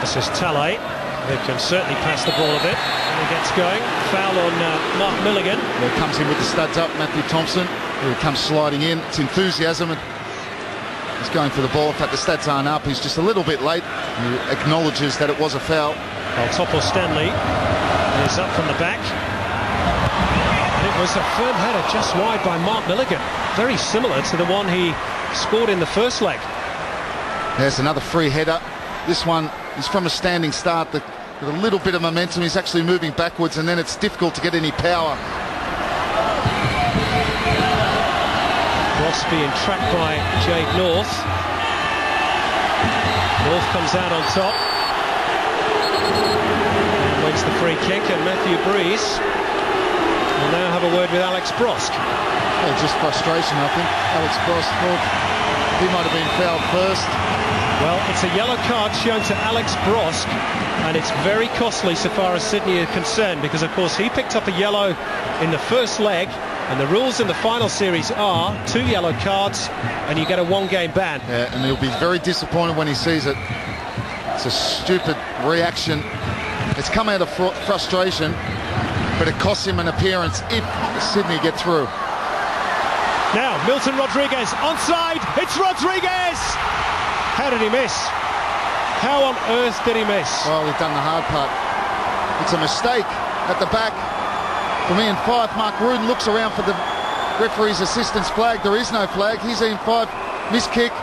This is Talley, who can certainly pass the ball a bit when he gets going. Foul on Mark Milligan. There comes in with the studs up, Matthew Thompson, who comes sliding in. It's enthusiasm, and he's going for the ball. In fact, the stats aren't up. He's just a little bit late. He acknowledges that it was a foul. Well, Topo Stanley is up from the back. And it was a firm header just wide by Mark Milligan. Very similar to the one he scored in the first leg. There's another free header. This one is from a standing start. With a little bit of momentum, he's actually moving backwards, and then it's difficult to get any power. Ross being tracked by Jade North. North comes out on top. And wins the free kick, and Matthew Breeze will now have a word with Alex Brosk. Well, just frustration, I think. Alex Brosk thought he might have been fouled first. Well, it's a yellow card shown to Alex Brosk, and it's very costly so far as Sydney are concerned, because of course he picked up a yellow in the first leg, and the rules in the final series are 2 yellow cards and you get a 1-game ban. Yeah, and he'll be very disappointed when he sees it. It's a stupid reaction. It's come out of frustration, but it costs him an appearance if Sydney get through. Now Milton Rodriguez onside. It's Rodriguez. How did he miss? How on earth did he miss? Well, he's done the hard part. It's a mistake at the back from Ian Fife. Mark Rudin looks around for the referee's assistance flag. There is no flag. Here's Ian Fife. Miss kick.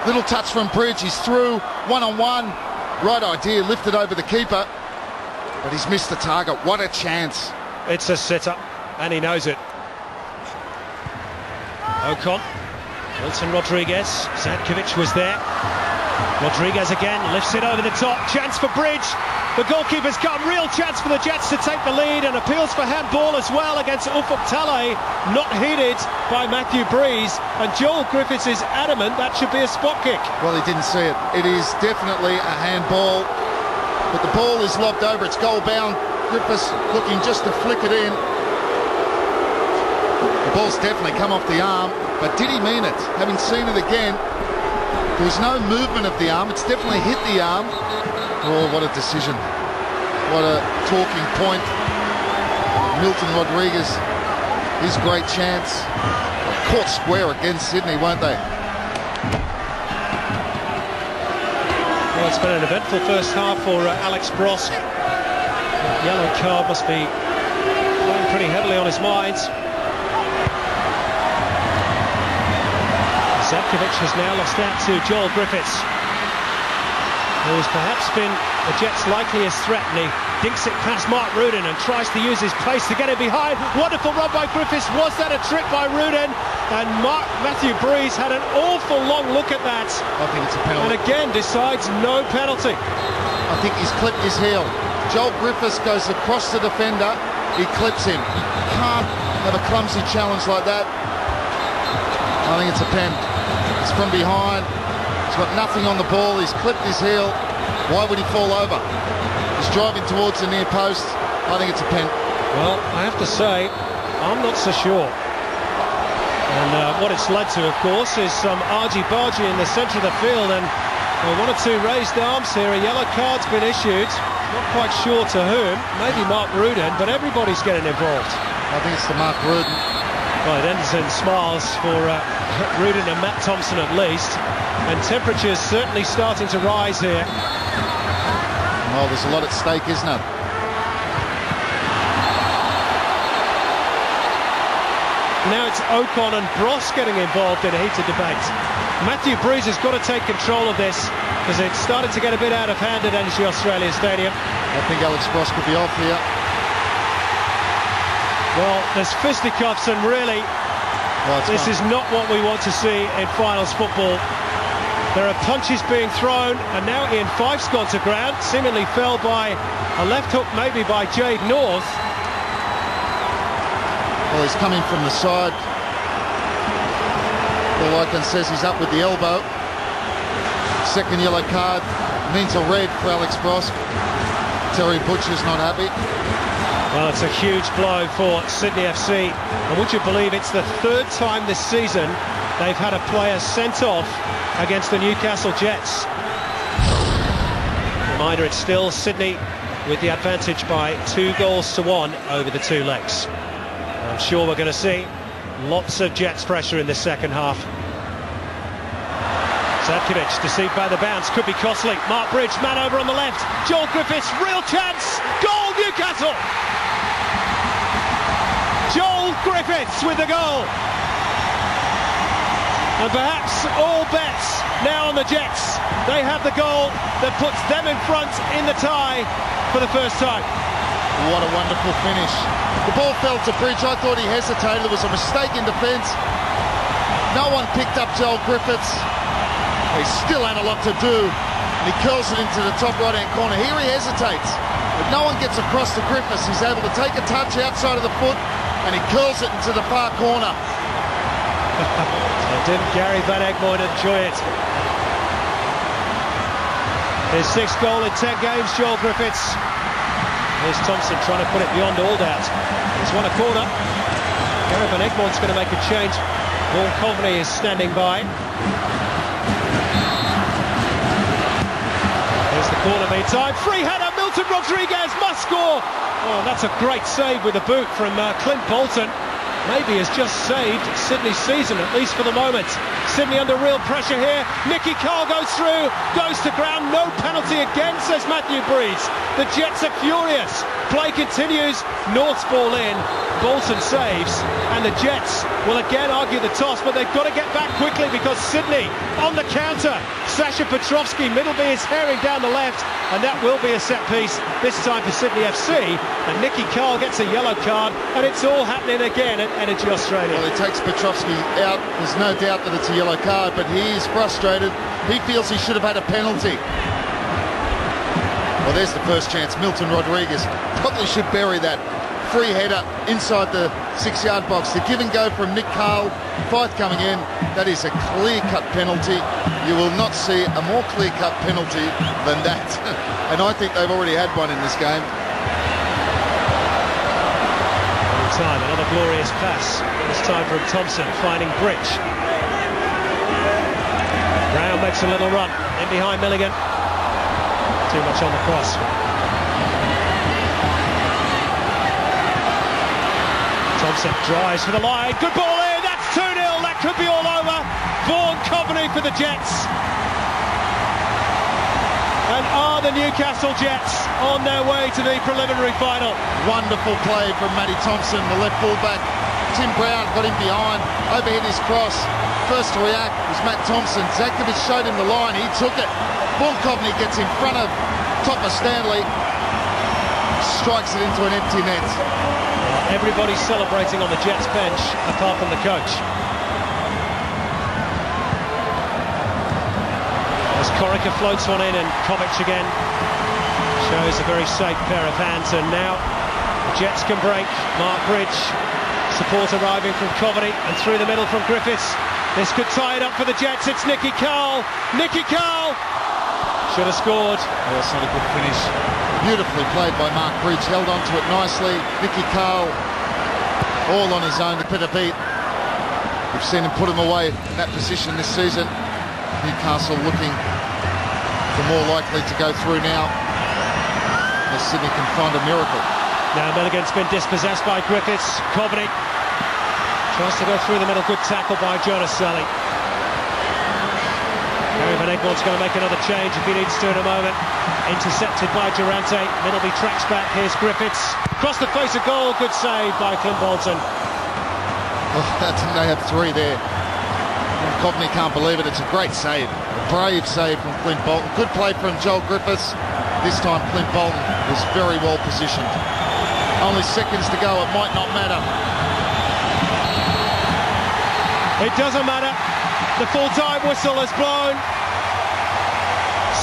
Little touch from Bridge. He's through. 1-on-1. Right idea. Lifted over the keeper. But he's missed the target. What a chance. It's a sitter, and he knows it. Ocon. Milton Rodriguez. Zatkovic was there. Rodriguez again, lifts it over the top. Chance for Bridge. The goalkeeper's got a real chance for the Jets to take the lead, and appeals for handball as well against Ufuk Talay. Not heeded by Matthew Breeze, and Joel Griffiths is adamant that should be a spot kick. Well, he didn't see it. It is definitely a handball, but the ball is lobbed over. It's goal bound. Griffiths looking just to flick it in. The ball's definitely come off the arm, but did he mean it? Having seen it again, there was no movement of the arm. It's definitely hit the arm. Oh, what a decision. What a talking point. Milton Rodriguez, his great chance. Caught square against Sydney, won't they? Well, it's been an eventful first half for Alex Brosk. Yellow card must be playing pretty heavily on his mind. Zatkovic has now lost out to Joel Griffiths, who's perhaps been the Jets' likeliest threat, and he dinks it past Mark Rudin and tries to use his pace to get it behind. Wonderful run by Griffiths. Was that a trick by Rudin? And Matthew Breeze had an awful long look at that. I think it's a penalty. And again decides no penalty. I think he's clipped his heel. Joel Griffiths goes across the defender. He clips him. Can't have a clumsy challenge like that. I think it's a pen. It's from behind. He's got nothing on the ball. He's clipped his heel. Why would he fall over? He's driving towards the near post. I think it's a pen. Well, I have to say, I'm not so sure. And what it's led to, of course, is some argy-bargy in the centre of the field, and one or two raised arms here. A yellow card's been issued. Not quite sure to whom. Maybe Mark Rudin, but everybody's getting involved. I think it's the Mark Rudin. Well, it ends in smiles for Rudin and Matt Thompson at least, and temperatures certainly starting to rise here. Well, there's a lot at stake, isn't it? Now it's Ocon and Brosk getting involved in a heated debate. Matthew Breeze has got to take control of this, because it's started to get a bit out of hand at Energy Australia Stadium. I think Alex Brosk could be off here. Well, there's fisticuffs, and really, this is not what we want to see in finals football. There are punches being thrown, and now Ian Fife's gone to ground, seemingly fell by a left hook, maybe by Jade North. Well, he's coming from the side. All Lycan says he's up with the elbow. Second yellow card means a red for Alex Brosk. Terry Butcher's not happy. Well, it's a huge blow for Sydney FC, and would you believe it's the third time this season they've had a player sent off against the Newcastle Jets. Reminder, it's still Sydney with the advantage by 2-1 over the two legs. I'm sure we're going to see lots of Jets pressure in the second half. Sadkovic deceived by the bounce, could be costly. Mark Bridge, man over on the left. Joel Griffiths, real chance, goal Newcastle! Joel Griffiths with the goal. And perhaps all bets now on the Jets. They have the goal that puts them in front in the tie for the first time. What a wonderful finish. The ball fell to Bridge. I thought he hesitated. There was a mistake in defence. No one picked up Joel Griffiths. He still had a lot to do. And he curls it into the top right-hand corner. Here he hesitates. But no one gets across to Griffiths. He's able to take a touch outside of the foot and he curls it into the far corner. Didn't Gary Van Egmond enjoy it? His sixth goal in 10 games, Joel Griffiths. Here's Thompson trying to put it beyond all doubt. He's won a corner. Gary Van Egmond's going to make a change. Vaughan Coveney is standing by. Here's the corner meantime. Free header, Milton Rodriguez must score. Oh, that's a great save with the boot from Clint Bolton. Maybe has just saved Sydney's season, at least for the moment. Sydney under real pressure here. Nicky Carl goes through, goes to ground. No penalty again, says Matthew Breeze. The Jets are furious. Play continues. North's ball in. Bolton saves. And the Jets will again argue the toss, but they've got to get back quickly because Sydney on the counter. Sasha Petrovsky, Middleby is herring down the left, and that will be a set piece, this time for Sydney FC. And Nicky Carl gets a yellow card, and it's all happening again at Energy Australia. Well, he takes Petrovsky out. There's no doubt that it's a yellow card, but he is frustrated. He feels he should have had a penalty. Well, there's the first chance. Milton Rodriguez probably should bury that. Free header inside the 6-yard box. The give and go from Nick Carl. Fife coming in. That is a clear-cut penalty. You will not see a more clear-cut penalty than that. And I think they've already had one in this game. Time, another glorious pass. This time from Thompson, finding Bridge. Brown makes a little run in behind Milligan. Too much on the cross. Thompson drives for the line. Good ball in. That's 2-0. That could be all over. Vaughan Coveney for the Jets. And are the Newcastle Jets on their way to the preliminary final? Wonderful play from Matty Thompson, the left fullback. Tim Brown got him behind, overhit his cross. First to react was Matt Thompson. Sadkovic showed him the line, he took it. Vaughan Coveney gets in front of Topper Stanley, strikes it into an empty net. Everybody's celebrating on the Jets bench, apart from the coach. As Corica floats one in, and Kovic again shows a very safe pair of hands, and now the Jets can break. Mark Bridge, support arriving from Coveney, and through the middle from Griffiths. This could tie it up for the Jets. It's Nicky Carl. Nicky Carl should have scored. Oh, that's not a good finish. Beautifully played by Mark Bridge, held on to it nicely. Nicky Carl, all on his own to put a beat. We've seen him put him away in that position this season. Newcastle looking for more likely to go through now, as Sydney can find a miracle. Now Milligan's been dispossessed by Griffiths. Coveney tries to go through the middle. Good tackle by Jonas Saleh. Gary Van Egmond's going to make another change if he needs to in a moment. Intercepted by Durante. Middleby tracks back. Here's Griffiths. Across the face of goal. Good save by Clint Bolton. Oh, they have three there. Coveney can't believe it. It's a great save. A brave save from Clint Bolton. Good play from Joel Griffiths. This time Clint Bolton was very well positioned. Only seconds to go. It might not matter. It doesn't matter. The full-time whistle has blown.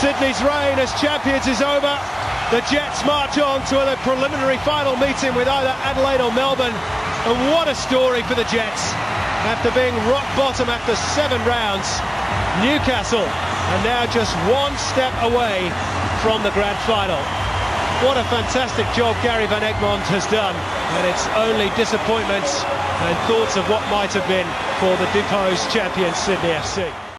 Sydney's reign as champions is over. The Jets march on to the preliminary final meeting with either Adelaide or Melbourne. And what a story for the Jets. After being rock bottom after 7 rounds, Newcastle are now just one step away from the grand final. What a fantastic job Gary Van Egmond has done, and it's only disappointments and thoughts of what might have been for the deposed champions Sydney FC.